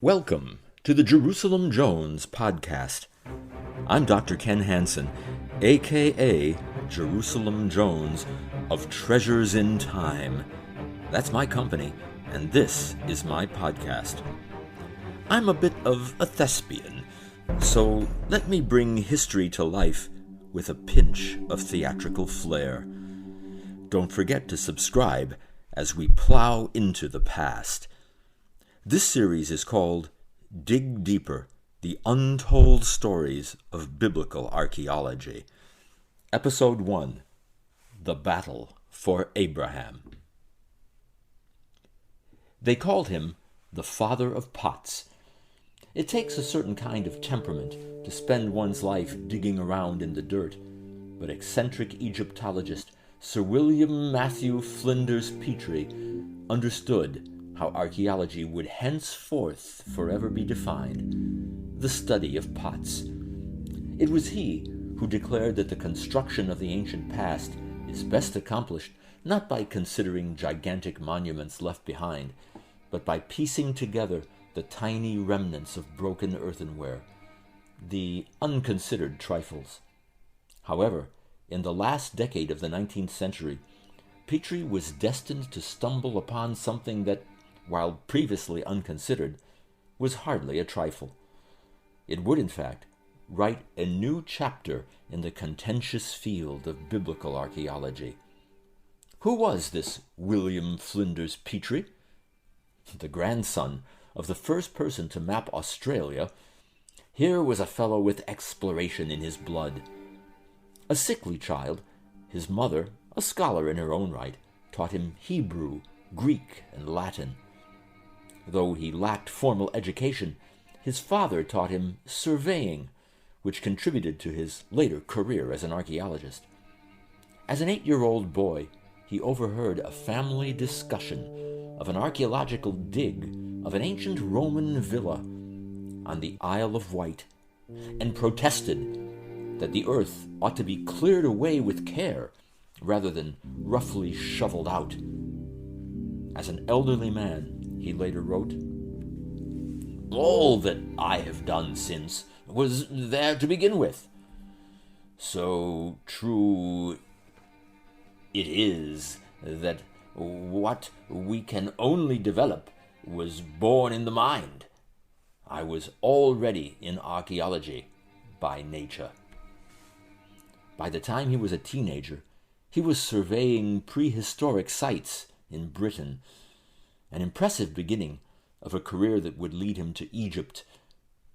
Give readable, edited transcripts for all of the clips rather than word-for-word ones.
Welcome to the Jerusalem Jones podcast. I'm Dr. Ken Hansen, aka Jerusalem Jones of Treasures in Time. That's my company, and this is my podcast. I'm a bit of a thespian, so let me bring history to life with a pinch of theatrical flair. Don't forget to subscribe as we plow into the past. This series is called Dig Deeper, The Untold Stories of Biblical Archaeology. Episode 1, The Battle for Abraham. They called him the father of pots. It takes a certain kind of temperament to spend one's life digging around in the dirt, but eccentric Egyptologist Sir William Matthew Flinders Petrie understood how archaeology would henceforth forever be defined, the study of pots. It was he who declared that the construction of the ancient past is best accomplished not by considering gigantic monuments left behind, but by piecing together the tiny remnants of broken earthenware, the unconsidered trifles. However, in the last decade of the 19th century, Petrie was destined to stumble upon something that, while previously unconsidered, was hardly a trifle. It would, in fact, write a new chapter in the contentious field of biblical archaeology. Who was this William Flinders Petrie? The grandson of the first person to map Australia, here was a fellow with exploration in his blood. A sickly child, his mother, a scholar in her own right, taught him Hebrew, Greek, and Latin. Though he lacked formal education, his father taught him surveying, which contributed to his later career as an archaeologist. As an 8-year-old boy, he overheard a family discussion of an archaeological dig of an ancient Roman villa on the Isle of Wight, and protested that the earth ought to be cleared away with care rather than roughly shoveled out. As an elderly man, he later wrote, "All that I have done since was there to begin with. So true it is that what we can only develop was born in the mind. I was already in archaeology by nature." By the time he was a teenager, he was surveying prehistoric sites in Britain, an impressive beginning of a career that would lead him to Egypt,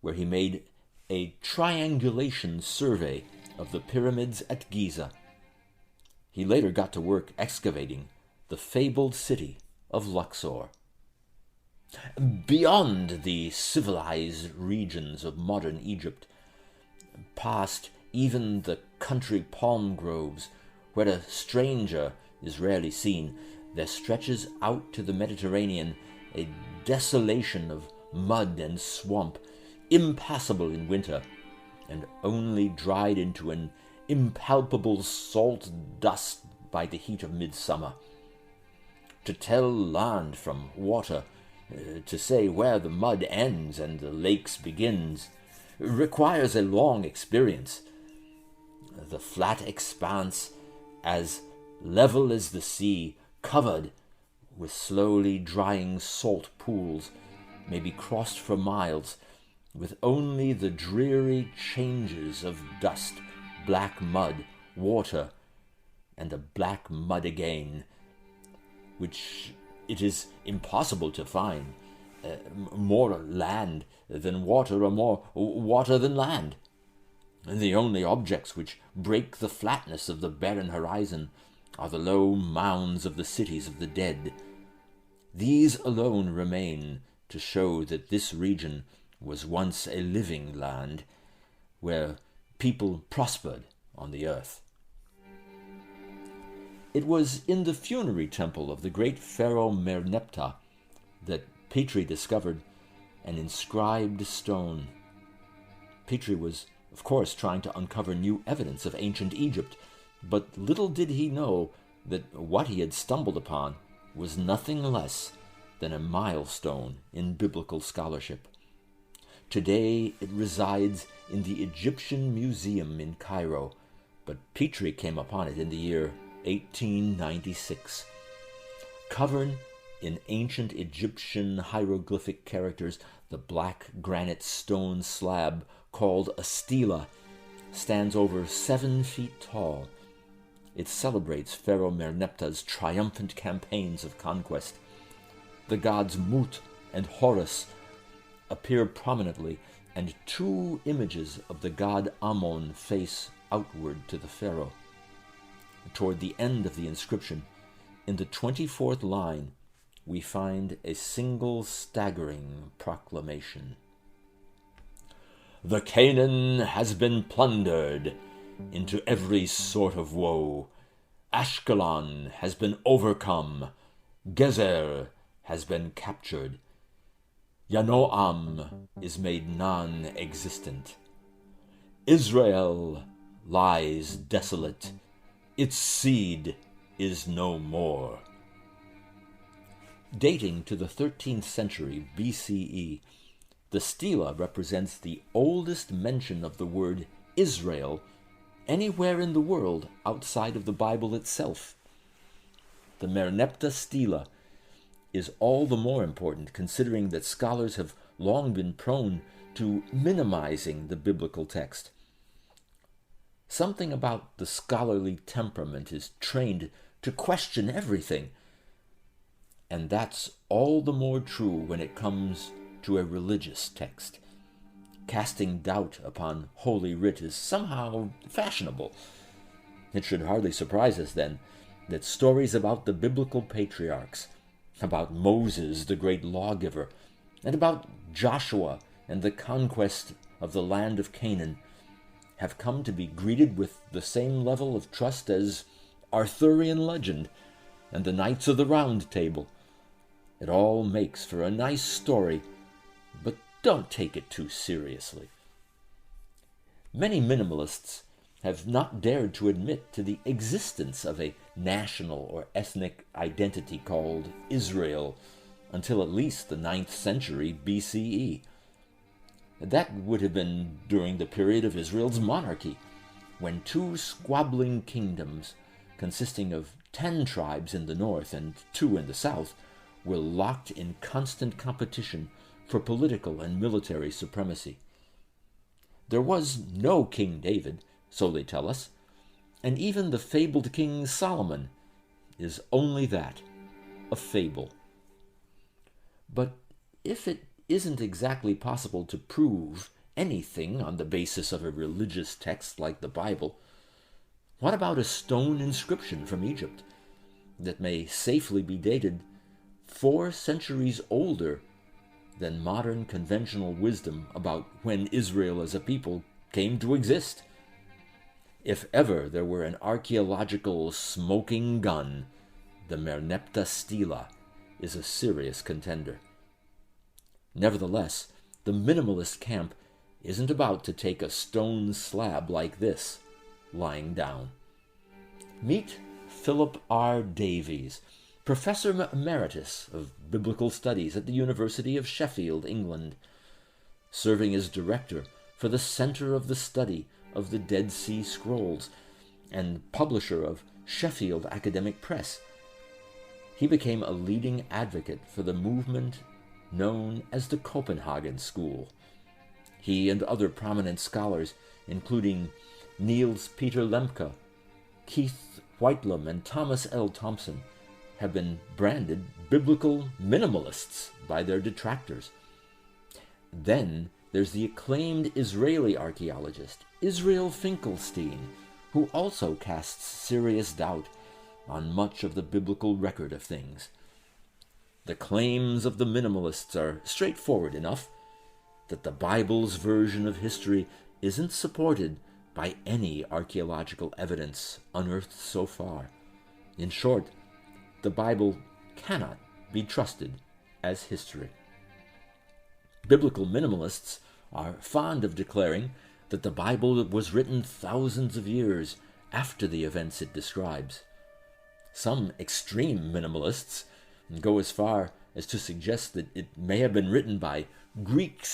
where he made a triangulation survey of the pyramids at Giza. He later got to work excavating the fabled city of Luxor. Beyond the civilized regions of modern Egypt, past even the country palm groves where a stranger is rarely seen, there stretches out to the Mediterranean a desolation of mud and swamp, impassable in winter, and only dried into an impalpable salt dust by the heat of midsummer. To tell land from water, to say where the mud ends and the lakes begins, requires a long experience. The flat expanse, as level as the sea, covered with slowly drying salt pools, may be crossed for miles, with only the dreary changes of dust, black mud, water, and the black mud again, which it is impossible to find. More land than water, or more water than land. The only objects which break the flatness of the barren horizon are the low mounds of the cities of the dead. These alone remain to show that this region was once a living land, where people prospered on the earth. It was in the funerary temple of the great pharaoh Merneptah that Petrie discovered an inscribed stone. Petrie was, of course, trying to uncover new evidence of ancient Egypt, but little did he know that what he had stumbled upon was nothing less than a milestone in biblical scholarship. Today it resides in the Egyptian Museum in Cairo, but Petrie came upon it in the year 1896. Covered in ancient Egyptian hieroglyphic characters, the black granite stone slab called a stela stands over 7 feet tall. It celebrates Pharaoh Merneptah's triumphant campaigns of conquest. The gods Mut and Horus appear prominently, and 2 images of the god Ammon face outward to the pharaoh. Toward the end of the inscription, in the 24th line, we find a single staggering proclamation. "The Canaan has been plundered into every sort of woe. Ashkelon has been overcome. Gezer has been captured. Yanoam is made non-existent. Israel lies desolate. Its seed is no more." Dating to the 13th century BCE, the stela represents the oldest mention of the word Israel anywhere in the world outside of the Bible itself. The Merneptah stela is all the more important considering that scholars have long been prone to minimizing the biblical text. Something about the scholarly temperament is trained to question everything, and that's all the more true when it comes to a religious text. Casting doubt upon Holy Writ is somehow fashionable. It should hardly surprise us, then, that stories about the biblical patriarchs, about Moses, the great lawgiver, and about Joshua and the conquest of the land of Canaan have come to be greeted with the same level of trust as Arthurian legend and the Knights of the Round Table. It all makes for a nice story, but don't take it too seriously. Many minimalists have not dared to admit to the existence of a national or ethnic identity called Israel until at least the 9th century BCE. That would have been during the period of Israel's monarchy, when 2 squabbling kingdoms, consisting of 10 tribes in the north and 2 in the south, were locked in constant competition for political and military supremacy. There was no King David, so they tell us, and even the fabled King Solomon is only that, a fable. But if it isn't exactly possible to prove anything on the basis of a religious text like the Bible, what about a stone inscription from Egypt that may safely be dated 4 centuries older than modern conventional wisdom about when Israel as a people came to exist? If ever there were an archaeological smoking gun, the Merneptah stela is a serious contender. Nevertheless, the minimalist camp isn't about to take a stone slab like this lying down. Meet Philip R. Davies, Professor Emeritus of Biblical Studies at the University of Sheffield, England, serving as director for the Center of the Study of the Dead Sea Scrolls and publisher of Sheffield Academic Press. He became a leading advocate for the movement known as the Copenhagen School. He and other prominent scholars, including Niels Peter Lemke, Keith Whitelam, and Thomas L. Thompson, have been branded biblical minimalists by their detractors. Then there's the acclaimed Israeli archaeologist Israel Finkelstein, who also casts serious doubt on much of the biblical record of things. The claims of the minimalists are straightforward enough, that the Bible's version of history isn't supported by any archaeological evidence unearthed so far. In short, the Bible cannot be trusted as history. Biblical minimalists are fond of declaring that the Bible was written thousands of years after the events it describes. Some extreme minimalists go as far as to suggest that it may have been written by Greeks